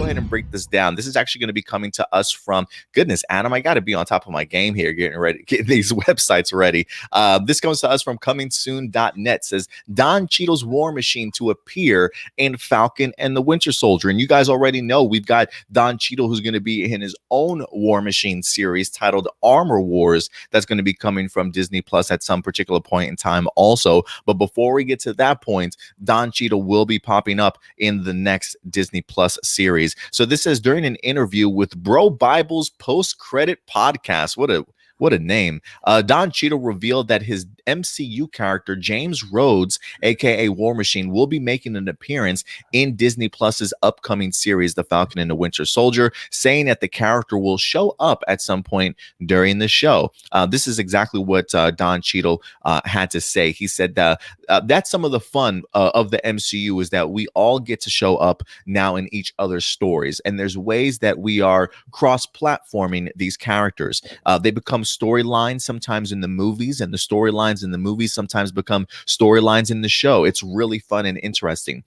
ahead and break this down. This is actually going to be coming to us from, goodness, Adam, I got to be on top of my game here, getting these websites ready. This comes to us from comingsoon.net. Says Don Cheadle's War Machine to appear in Falcon and the Winter Soldier. And you guys already know we've got Don Cheadle, who's going to be in his own War Machine series titled Armor Wars. That's going to be coming from Disney Plus at some particular point in time also. But before we get to that point, Don Cheadle will be popping up in the next Disney Plus series. So this says during an interview with Bro Bible's post-credit podcast. What a name. Don Cheadle revealed that his MCU character, James Rhodes, aka War Machine, will be making an appearance in Disney Plus's upcoming series, The Falcon and the Winter Soldier, saying that the character will show up at some point during the show. This is exactly what Don Cheadle had to say. He said that's some of the fun of the MCU, is that we all get to show up now in each other's stories. And there's ways that we are cross-platforming these characters. They become storylines sometimes in the movies, and the storylines in the movies sometimes become storylines in the show. It's really fun and interesting.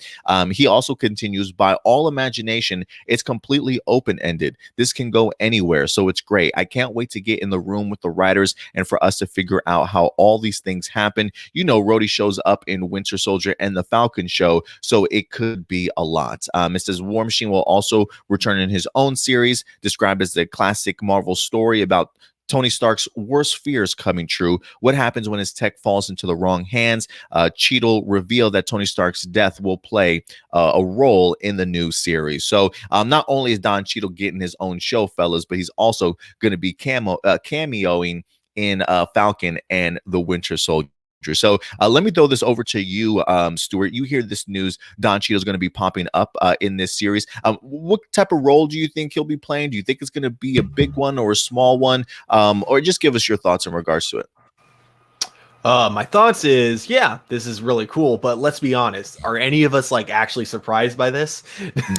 He also continues, by all imagination, it's completely open-ended. This can go anywhere, so it's great. I can't wait to get in the room with the writers and for us to figure out how all these things happen. You know, Rhodey shows up in Winter Soldier and the Falcon show, so it could be a lot. It says War Machine will also return in his own series, described as the classic Marvel story about Tony Stark's worst fears coming true. What happens when his tech falls into the wrong hands? Cheadle revealed that Tony Stark's death will play a role in the new series. So not only is Don Cheadle getting his own show, fellas, but he's also going to be cameoing in Falcon and the Winter Soldier. So let me throw this over to you, Stuart. You hear this news, Don Cheadle is going to be popping up in this series. What type of role do you think he'll be playing? Do you think it's going to be a big one or a small one? Or just give us your thoughts in regards to it. My thoughts is, yeah, this is really cool, but let's be honest. Are any of us like actually surprised by this?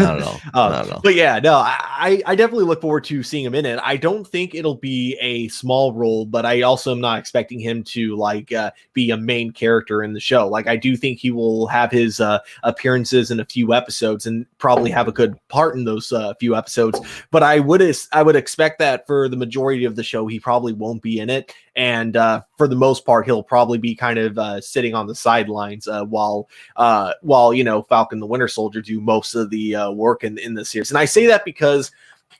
Not at all. Not at all. But yeah, no, I definitely look forward to seeing him in it. I don't think it'll be a small role, but I also am not expecting him to like be a main character in the show. Like, I do think he will have his appearances in a few episodes and probably have a good part in those few episodes. But I would expect that for the majority of the show, he probably won't be in it. And for the most part, he'll probably be kind of sitting on the sidelines while you know, Falcon the Winter Soldier do most of the work in the series. And I say that because,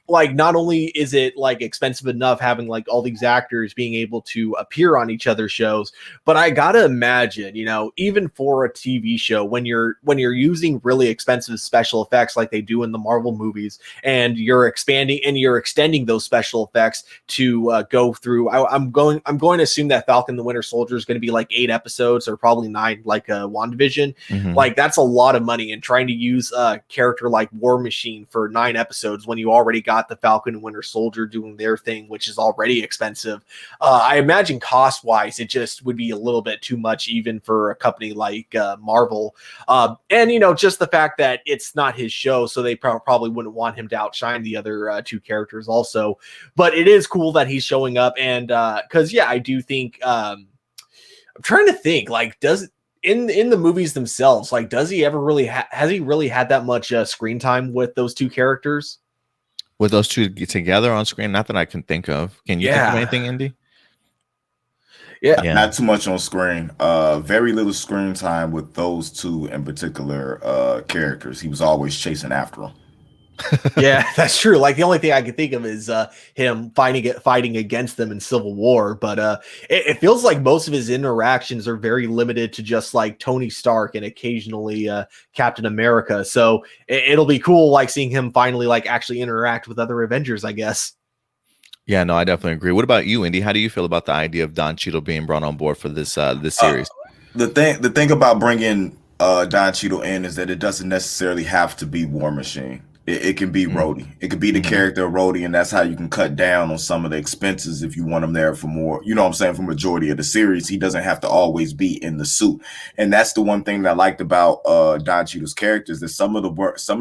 like, not only is it like expensive enough having like all these actors being able to appear on each other's shows, but I gotta imagine, you know, even for a TV show, when you're using really expensive special effects like they do in the Marvel movies, and you're expanding and you're extending those special effects to go through. I'm going to assume that Falcon the Winter Soldier is going to be like 8 episodes or probably 9, like WandaVision. Mm-hmm. Like, that's a lot of money, and trying to use a character like War Machine for 9 episodes when you already got the Falcon and Winter Soldier doing their thing, which is already expensive. I imagine cost-wise, it just would be a little bit too much even for a company like Marvel. And, you know, just the fact that it's not his show, so they probably wouldn't want him to outshine the other 2 characters also. But it is cool that he's showing up, and because, yeah, I do think I'm trying to think, like, in the movies themselves, like, does he ever really has he really had that much screen time with those 2 characters? With those 2 together on screen? Not that I can think of. Can you think of anything, Indy? Yeah, not too much on screen. Very little screen time with those 2 in particular characters. He was always chasing after them. Yeah, that's true. Like, the only thing I can think of is him fighting against them in Civil War. But it feels like most of his interactions are very limited to just like Tony Stark and occasionally Captain America. So it'll be cool, like, seeing him finally like actually interact with other Avengers, I guess. Yeah, no, I definitely agree. What about you, Indy? How do you feel about the idea of Don Cheadle being brought on board for this series? The thing about bringing Don Cheadle in is that it doesn't necessarily have to be War Machine. It can be Rhodey. It could be the character of Rhodey, and that's how you can cut down on some of the expenses if you want him there for more, you know what I'm saying, for majority of the series. He doesn't have to always be in the suit. And that's the one thing that I liked about Don Cheadle's characters, that some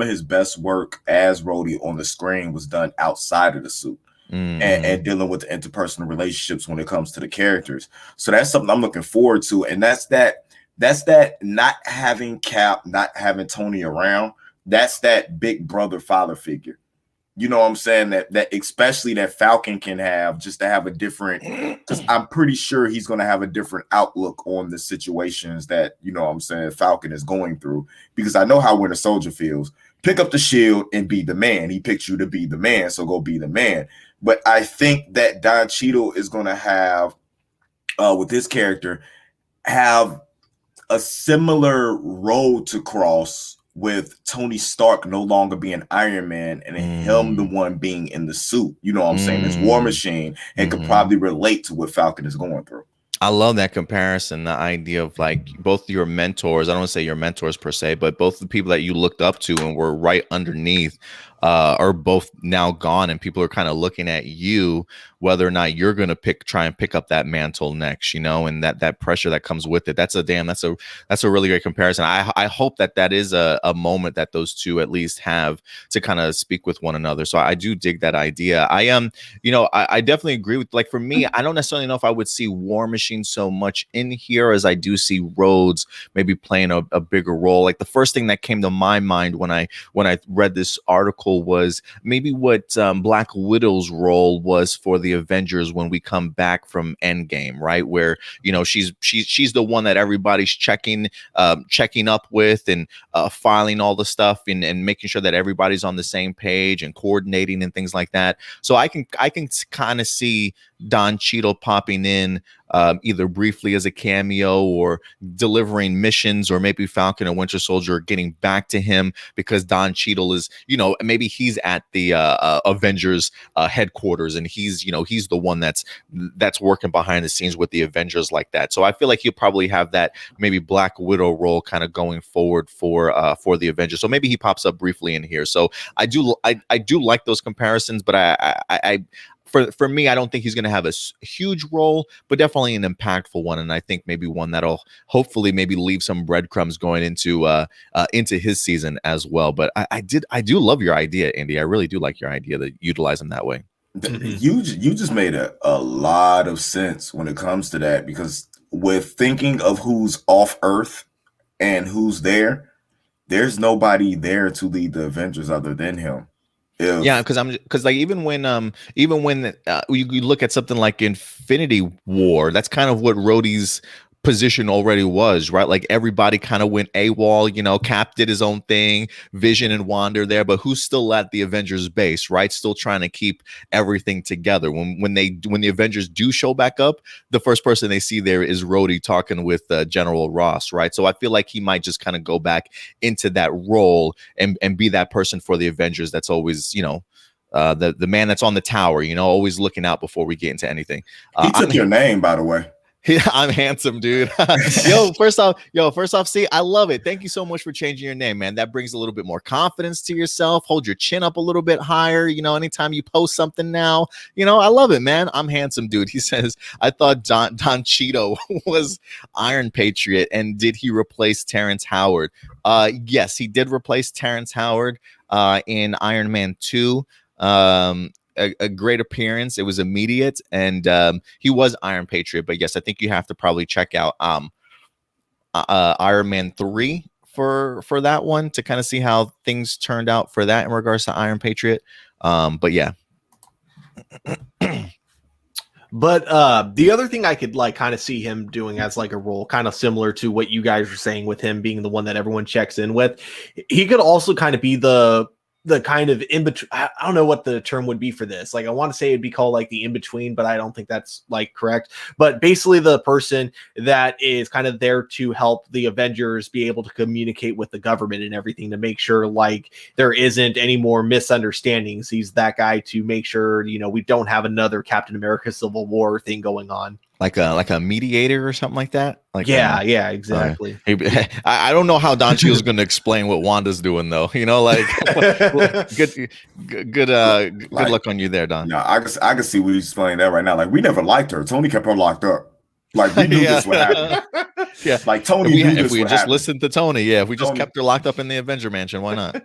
of his best work as Rhodey on the screen was done outside of the suit. And dealing with the interpersonal relationships when it comes to the characters. So that's something I'm looking forward to. And that's that not having Cap, not having Tony around that's that big brother father figure. You know what I'm saying? That especially that Falcon can have, just to have a different, because I'm pretty sure he's going to have a different outlook on the situations that, you know what I'm saying, Falcon is going through. Because I know how Winter Soldier feels. Pick up the shield and be the man. He picked you to be the man, so go be the man. But I think that Don Cheadle is going to have, with his character, have a similar road to cross with Tony Stark no longer being Iron Man and him the one being in the suit. You know what I'm saying? It's War Machine, and could probably relate to what Falcon is going through. I love that comparison, the idea of like both your mentors, I don't want to say your mentors per se, but both the people that you looked up to and were right underneath are both now gone, and people are kind of looking at you, whether or not you're going to try and pick up that mantle next, you know, and that pressure that comes with it. That's a really great comparison. I hope that is a moment that those two at least have to kind of speak with one another. So I do dig that idea. I definitely agree with, like, for me, I don't necessarily know if I would see War Machine so much in here as I do see Rhodes maybe playing a bigger role. Like the first thing that came to my mind when I read this article was maybe what Black Widow's role was for the Avengers when we come back from Endgame, right? Where, you know, she's the one that everybody's checking up with and filing all the stuff and making sure that everybody's on the same page and coordinating and things like that. So I can kind of see Don Cheadle popping in either briefly as a cameo or delivering missions, or maybe Falcon and Winter Soldier getting back to him because Don Cheadle is, you know, maybe he's at the Avengers headquarters and he's the one that's working behind the scenes with the Avengers like that. So I feel like he'll probably have that maybe Black Widow role kind of going forward for the Avengers. So maybe he pops up briefly in here. So I do like those comparisons, but For me, I don't think he's going to have a huge role, but definitely an impactful one, and I think maybe one that'll hopefully maybe leave some breadcrumbs going into his season as well. But I do love your idea, Andy. I really do like your idea to utilize him that way. You just made a lot of sense when it comes to that, because with thinking of who's off Earth and who's there's nobody there to lead the Avengers other than him. Yeah, because like even when you look at something like Infinity War, that's kind of what Rhodey's position already was, right? Like everybody kind of went AWOL, you know, Cap did his own thing, Vision and Wanda there, but who's still at the Avengers base, right? Still trying to keep everything together. When the Avengers do show back up, the first person they see there is Rhodey talking with General Ross, right? So I feel like he might just kind of go back into that role and be that person for the Avengers that's always, you know, the man that's on the tower, you know, always looking out before we get into anything. He took your name, by the way. Yeah, I'm handsome, dude. First off, see, I love it. Thank you so much for changing your name, man. That brings a little bit more confidence to yourself. Hold your chin up a little bit higher. You know, anytime you post something now, you know, I love it, man. I'm handsome, dude. He says, I thought Don Cheadle was Iron Patriot, and did he replace Terrence Howard? Yes, he did replace Terrence Howard in Iron Man 2. A great appearance. It was immediate, and he was Iron Patriot. But yes, I think you have to probably check out Iron Man 3 for that one to kind of see how things turned out for that in regards to Iron Patriot. But yeah. But the other thing I could like kind of see him doing as like a role kind of similar to what you guys were saying with him being the one that everyone checks in with, he could also kind of be the kind of in between. I don't know what the term would be for this. Like, I want to say it'd be called like the in between, but I don't think that's like correct. But basically the person that is kind of there to help the Avengers be able to communicate with the government and everything to make sure like there isn't any more misunderstandings. He's that guy to make sure, you know, we don't have another Captain America Civil War thing going on. Like a mediator or something like that. Like yeah, exactly. I don't know how Don Cheadle's going to explain what Wanda's doing though. You know, like good luck on you there, Don. Yeah, I can see we explaining that right now. Like, we never liked her. Tony kept her locked up. Like, we knew this would happen. Yeah, like Tony. If we just listened to Tony, if we just kept her locked up in the Avenger Mansion, why not?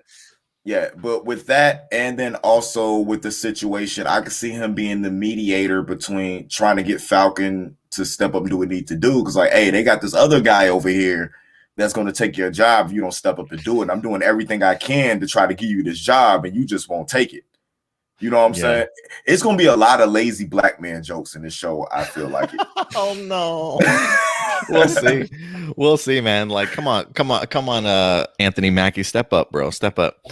Yeah, but with that, and then also with the situation, I could see him being the mediator between trying to get Falcon to step up and do what he need to do. Because, like, hey, they got this other guy over here that's going to take your job if you don't step up and do it. And I'm doing everything I can to try to give you this job, and you just won't take it. You know what I'm saying? It's going to be a lot of lazy black man jokes in this show. I feel like it. Oh no. We'll see, man. Like, come on, Anthony Mackie, step up, bro, step up.